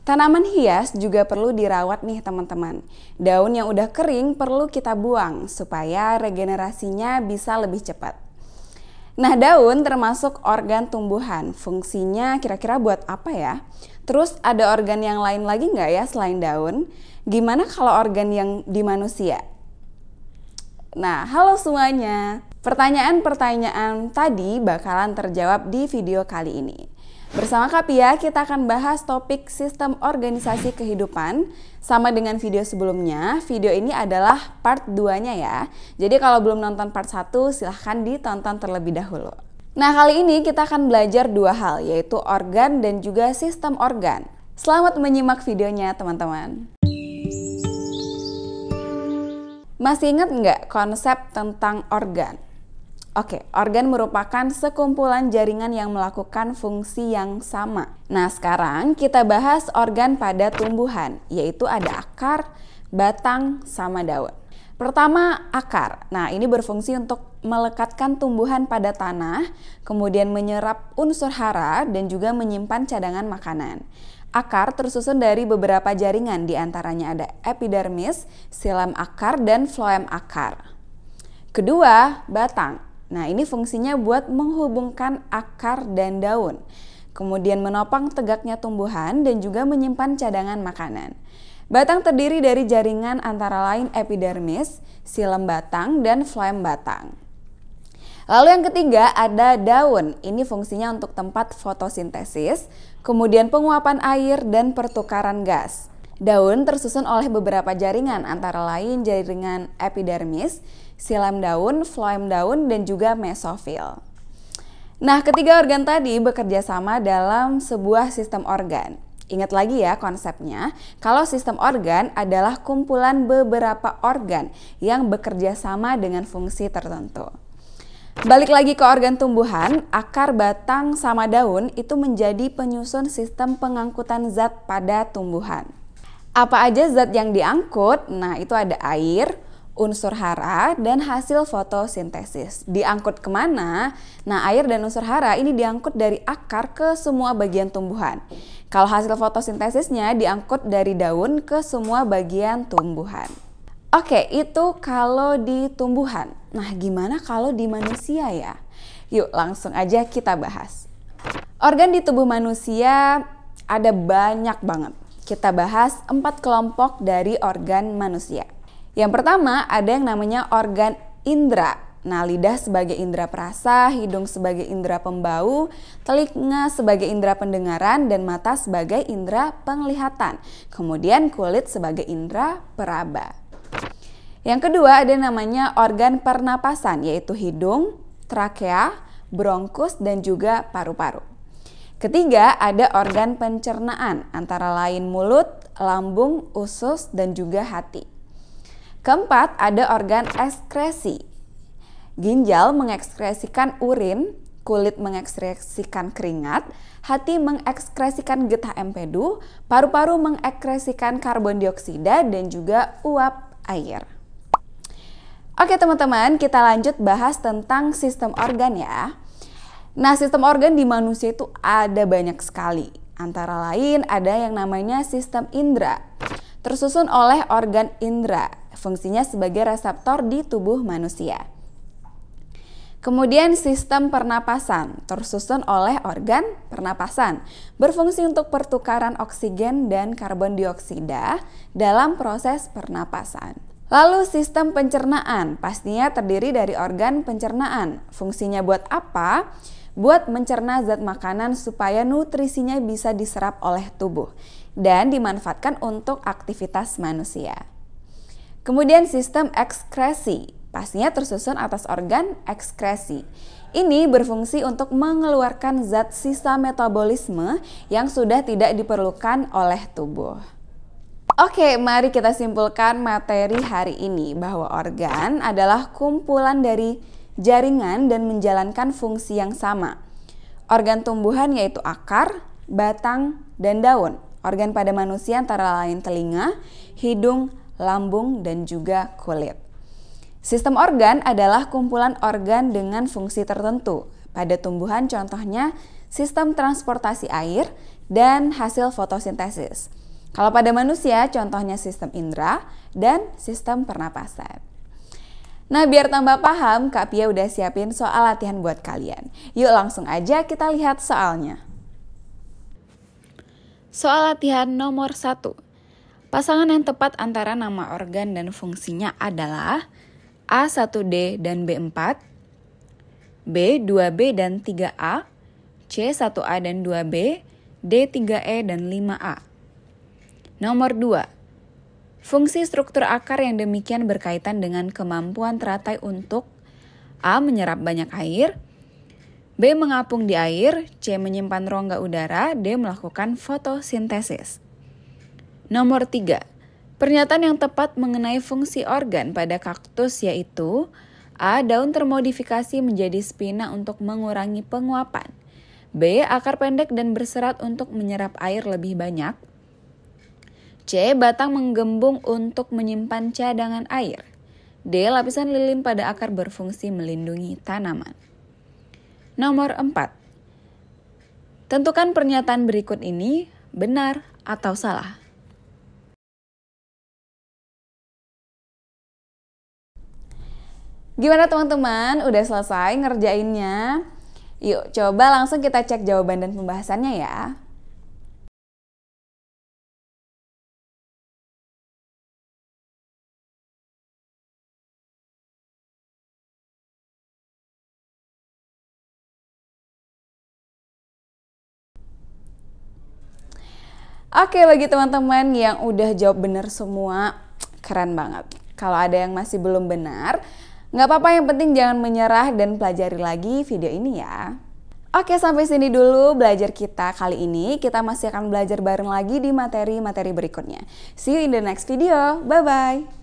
Tanaman hias juga perlu dirawat nih teman-teman. Daun yang udah kering perlu kita buang supaya regenerasinya bisa lebih cepat. Nah, daun termasuk organ tumbuhan. Fungsinya kira-kira buat apa ya? Terus ada organ yang lain lagi nggak ya selain daun? Gimana kalau organ yang di manusia? Nah, halo semuanya. Pertanyaan-pertanyaan tadi bakalan terjawab di video kali ini. Bersama Kapia, kita akan bahas topik sistem organisasi kehidupan. Sama dengan video sebelumnya, video ini adalah part 2-nya ya. Jadi kalau belum nonton part 1, silahkan ditonton terlebih dahulu. Nah, kali ini kita akan belajar dua hal, yaitu organ dan juga sistem organ. Selamat menyimak videonya teman-teman. Masih ingat nggak konsep tentang organ? Oke, organ merupakan sekumpulan jaringan yang melakukan fungsi yang sama. Nah, sekarang kita bahas organ pada tumbuhan, yaitu ada akar, batang, sama daun. Pertama, akar. Nah, ini berfungsi untuk melekatkan tumbuhan pada tanah, kemudian menyerap unsur hara dan juga menyimpan cadangan makanan. Akar tersusun dari beberapa jaringan, diantaranya ada epidermis, xilem akar, dan floem akar. Kedua, batang. Nah, ini fungsinya buat menghubungkan akar dan daun, kemudian menopang tegaknya tumbuhan dan juga menyimpan cadangan makanan. Batang terdiri dari jaringan antara lain epidermis, xilem batang, dan floem batang. Lalu yang ketiga ada daun. Ini fungsinya untuk tempat fotosintesis, kemudian penguapan air dan pertukaran gas. Daun tersusun oleh beberapa jaringan antara lain jaringan epidermis, xilem daun, floem daun, dan juga mesofil. Nah, ketiga organ tadi bekerja sama dalam sebuah sistem organ. Ingat lagi ya konsepnya, kalau sistem organ adalah kumpulan beberapa organ yang bekerja sama dengan fungsi tertentu. Balik lagi ke organ tumbuhan, akar, batang, sama daun itu menjadi penyusun sistem pengangkutan zat pada tumbuhan. Apa aja zat yang diangkut? Nah, itu ada air, unsur hara, dan hasil fotosintesis. Diangkut kemana? Nah, air dan unsur hara ini diangkut dari akar ke semua bagian tumbuhan. Kalau hasil fotosintesisnya diangkut dari daun ke semua bagian tumbuhan. Oke, itu kalau di tumbuhan. Nah, gimana kalau di manusia ya? Yuk, langsung aja kita bahas. Organ di tubuh manusia ada banyak banget. Kita bahas 4 kelompok dari organ manusia. Yang pertama ada yang namanya organ indera. Nah, lidah sebagai indera perasa, hidung sebagai indera pembau, telinga sebagai indera pendengaran, dan mata sebagai indera penglihatan. Kemudian kulit sebagai indera peraba. Yang kedua ada namanya organ pernapasan, yaitu hidung, trakea, bronkus, dan juga paru-paru. Ketiga ada organ pencernaan, antara lain mulut, lambung, usus, dan juga hati. Keempat, ada organ ekskresi. Ginjal mengekskresikan urin, kulit mengekskresikan keringat, hati mengekskresikan getah empedu, paru-paru mengekskresikan karbon dioksida, dan juga uap air. Oke teman-teman, kita lanjut bahas tentang sistem organ ya. Nah, sistem organ di manusia itu ada banyak sekali. Antara lain ada yang namanya sistem indera. Tersusun oleh organ indera, fungsinya sebagai reseptor di tubuh manusia. Kemudian sistem pernapasan, tersusun oleh organ pernapasan, berfungsi untuk pertukaran oksigen dan karbon dioksida dalam proses pernapasan. Lalu sistem pencernaan, pastinya terdiri dari organ pencernaan. Fungsinya buat apa? Buat mencerna zat makanan supaya nutrisinya bisa diserap oleh tubuh dan dimanfaatkan untuk aktivitas manusia. Kemudian sistem ekskresi, pastinya tersusun atas organ ekskresi. Ini berfungsi untuk mengeluarkan zat sisa metabolisme yang sudah tidak diperlukan oleh tubuh. Oke, mari kita simpulkan materi hari ini bahwa organ adalah kumpulan dari jaringan dan menjalankan fungsi yang sama. Organ tumbuhan yaitu akar, batang, dan daun. Organ pada manusia antara lain telinga, hidung, lambung, dan juga kulit. Sistem organ adalah kumpulan organ dengan fungsi tertentu. Pada tumbuhan contohnya sistem transportasi air dan hasil fotosintesis. Kalau pada manusia contohnya sistem indera dan sistem pernapasan. Nah, biar tambah paham, Kak Pia udah siapin soal latihan buat kalian. Yuk langsung aja kita lihat soalnya. Soal latihan nomor 1. Pasangan yang tepat antara nama organ dan fungsinya adalah A1D dan B4, B2B dan 3A, C1A dan 2B, D3E dan 5A. Nomor 2. Fungsi struktur akar yang demikian berkaitan dengan kemampuan teratai untuk A. menyerap banyak air, B. mengapung di air, C. menyimpan rongga udara, D. melakukan fotosintesis. Nomor 3. Pernyataan yang tepat mengenai fungsi organ pada kaktus yaitu A. daun termodifikasi menjadi spina untuk mengurangi penguapan, B. akar pendek dan berserat untuk menyerap air lebih banyak, C. batang menggembung untuk menyimpan cadangan air, D. lapisan lilin pada akar berfungsi melindungi tanaman. Nomor 4. Tentukan pernyataan berikut ini benar atau salah. Gimana teman-teman? Udah selesai ngerjainnya? Yuk coba langsung kita cek jawaban dan pembahasannya ya. Oke, bagi teman-teman yang udah jawab benar semua, keren banget. Kalau ada yang masih belum benar, nggak apa-apa, yang penting jangan menyerah dan pelajari lagi video ini ya. Oke, sampai sini dulu belajar kita kali ini. Kita masih akan belajar bareng lagi di materi-materi berikutnya. See you in the next video. Bye-bye.